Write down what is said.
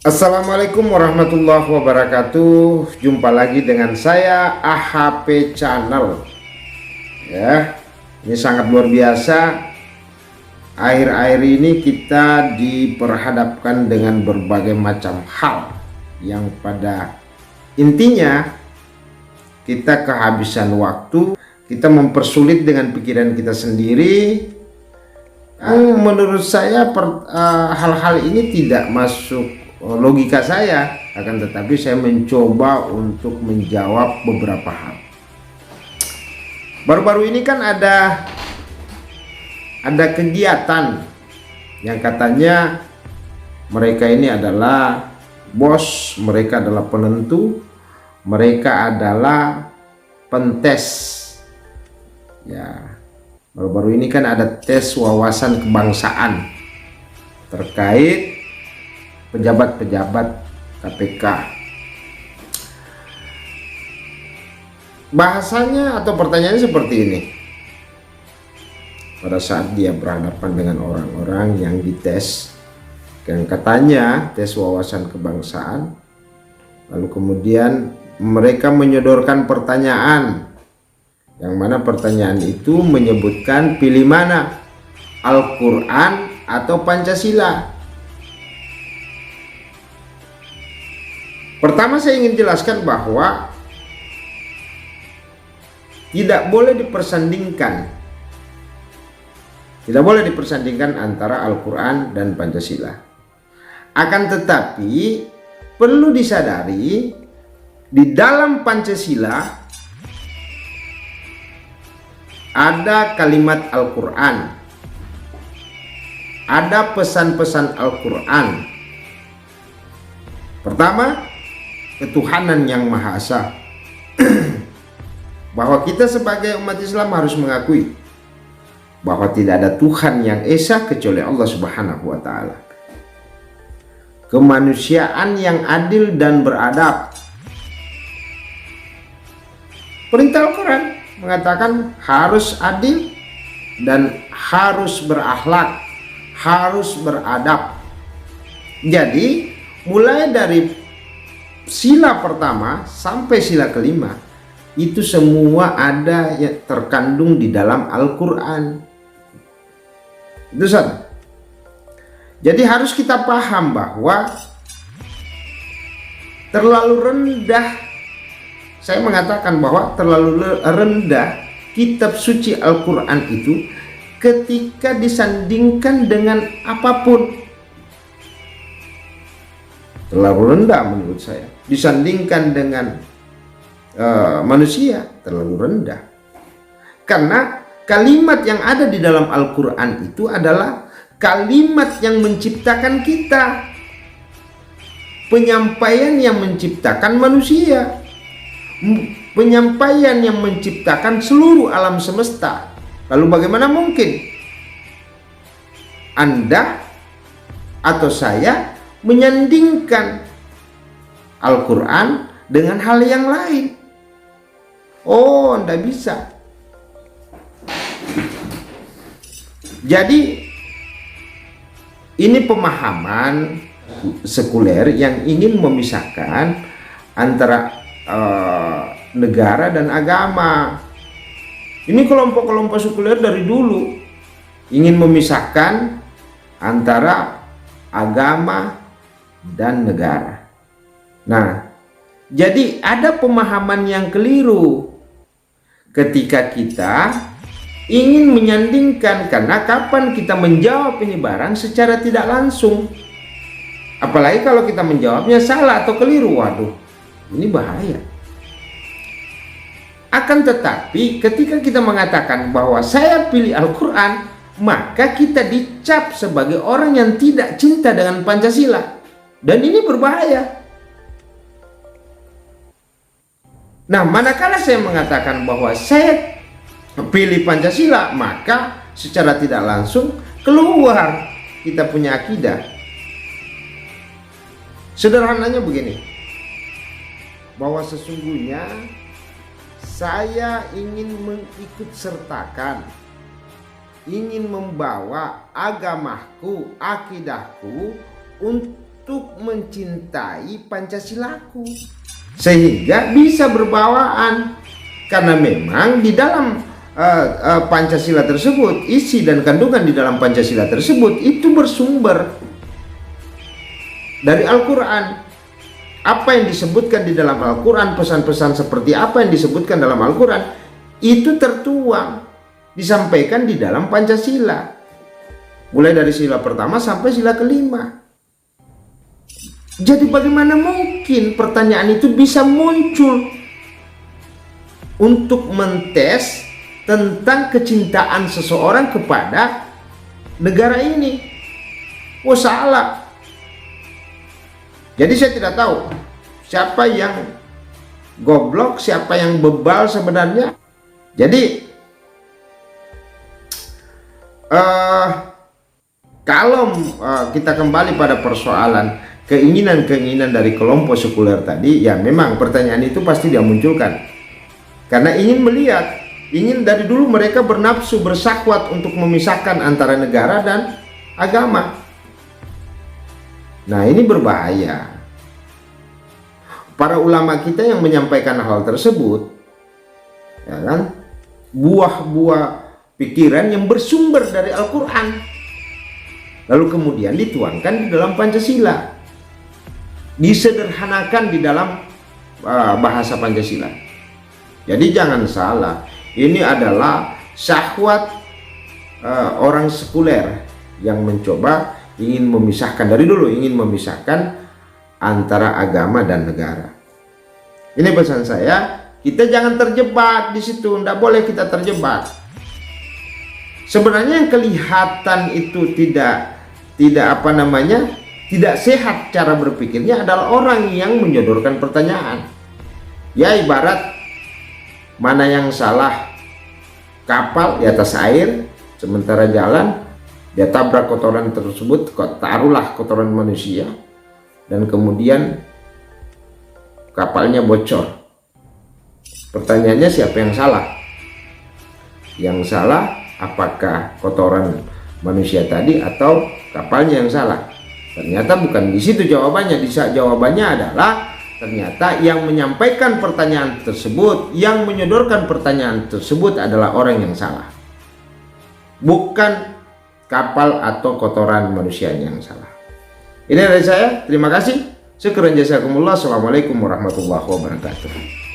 Assalamualaikum warahmatullahi wabarakatuh. Jumpa lagi dengan saya AHP Channel. Ya, ini sangat luar biasa. Akhir-akhir ini kita diperhadapkan dengan berbagai macam hal yang pada intinya kita kehabisan waktu, kita mempersulit dengan pikiran kita sendiri. Menurut saya hal-hal ini tidak masuk logika saya, akan tetapi saya mencoba untuk menjawab beberapa hal. Baru-baru ini kan ada kegiatan yang katanya mereka ini adalah bos, mereka adalah penentu, mereka adalah pentes. Ya, baru-baru ini kan ada tes wawasan kebangsaan terkait pejabat-pejabat KPK. Bahasanya atau pertanyaannya seperti ini. Pada saat dia berhadapan dengan orang-orang yang dites, yang katanya tes wawasan kebangsaan, lalu kemudian mereka menyodorkan pertanyaan, yang mana pertanyaan itu menyebutkan pilih mana, Al-Quran atau Pancasila. Pertama saya ingin jelaskan bahwa tidak boleh dipersandingkan antara Al-Quran dan Pancasila. Akan tetapi perlu disadari di dalam Pancasila ada kalimat Al-Quran, ada pesan-pesan Al-Quran. Pertama, ketuhanan yang Maha Esa. Bahwa kita sebagai umat Islam harus mengakui bahwa tidak ada Tuhan yang esa kecuali Allah Subhanahu wa Ta'ala. Kemanusiaan yang adil dan beradab. Perintah Al-Quran mengatakan harus adil dan harus berakhlak, harus beradab. Jadi mulai dari sila pertama sampai sila kelima itu semua ada yang terkandung di dalam Al-Quran. Itu satu. Jadi harus kita paham bahwa terlalu rendah, saya mengatakan bahwa terlalu rendah kitab suci Al-Quran itu ketika disandingkan dengan apapun. Terlalu rendah menurut saya. Disandingkan dengan manusia, terlalu rendah. Karena kalimat yang ada di dalam Al-Quran itu adalah kalimat yang menciptakan kita. Penyampaian yang menciptakan manusia. Penyampaian yang menciptakan seluruh alam semesta. Lalu bagaimana mungkin Anda atau saya menyandingkan Al-Quran dengan hal yang lain? Oh, tidak bisa. Jadi ini pemahaman sekuler yang ingin memisahkan antara negara dan agama. Ini kelompok-kelompok sekuler dari dulu ingin memisahkan antara agama dan negara. Nah, jadi ada pemahaman yang keliru ketika kita ingin menyandingkan, karena kapan kita menjawab ini barang secara tidak langsung, apalagi kalau kita menjawabnya salah atau keliru, waduh, ini bahaya. Akan tetapi ketika kita mengatakan bahwa saya pilih Al-Quran, maka kita dicap sebagai orang yang tidak cinta dengan Pancasila. Dan ini berbahaya. Nah, manakala saya mengatakan bahwa saya pilih Pancasila, maka secara tidak langsung keluar kita punya akidah. Sederhananya begini, bahwa sesungguhnya saya ingin mengikut sertakan, ingin membawa agamaku, akidahku untuk untuk mencintai Pancasilaku sehingga bisa berbawaan, karena memang di dalam Pancasila tersebut, isi dan kandungan di dalam Pancasila tersebut itu bersumber dari Al-Quran. Apa yang disebutkan di dalam Al-Quran, pesan-pesan seperti apa yang disebutkan dalam Al-Quran, itu tertuang, disampaikan di dalam Pancasila, mulai dari sila pertama sampai sila kelima. Jadi bagaimana mungkin pertanyaan itu bisa muncul untuk mentes tentang kecintaan seseorang kepada negara ini? Oh, salah. Jadi saya tidak tahu siapa yang goblok, siapa yang bebal sebenarnya. Jadi kalau kita kembali pada persoalan keinginan-keinginan dari kelompok sekuler tadi, ya memang pertanyaan itu pasti dia munculkan karena ingin melihat, ingin dari dulu mereka bernafsu, bersahwat untuk memisahkan antara negara dan agama. Nah, ini berbahaya. Para ulama kita yang menyampaikan hal tersebut, ya kan, buah-buah pikiran yang bersumber dari Al-Quran, lalu kemudian dituangkan di dalam Pancasila, disederhanakan di dalam bahasa Pancasila. Jadi jangan salah, ini adalah syahwat orang sekuler yang mencoba ingin memisahkan, dari dulu ingin memisahkan antara agama dan negara. Ini pesan saya, kita jangan terjebak di situ, tidak boleh kita terjebak. Sebenarnya yang kelihatan itu tidak tidak sehat cara berpikirnya adalah orang yang menyodorkan pertanyaan. Ya, ibarat mana yang salah, kapal di atas air, sementara jalan dia tabrak kotoran tersebut, taruhlah kotoran manusia, dan kemudian kapalnya bocor. Pertanyaannya, siapa yang salah? Yang salah apakah kotoran manusia tadi atau kapalnya yang salah? Ternyata bukan di situ jawabannya. Jawabannya adalah ternyata yang menyampaikan pertanyaan tersebut, yang menyodorkan pertanyaan tersebut adalah orang yang salah, bukan kapal atau kotoran manusia yang salah. Ini dari saya, terima kasih. Syukran jazakumullah. Assalamualaikum warahmatullahi wabarakatuh.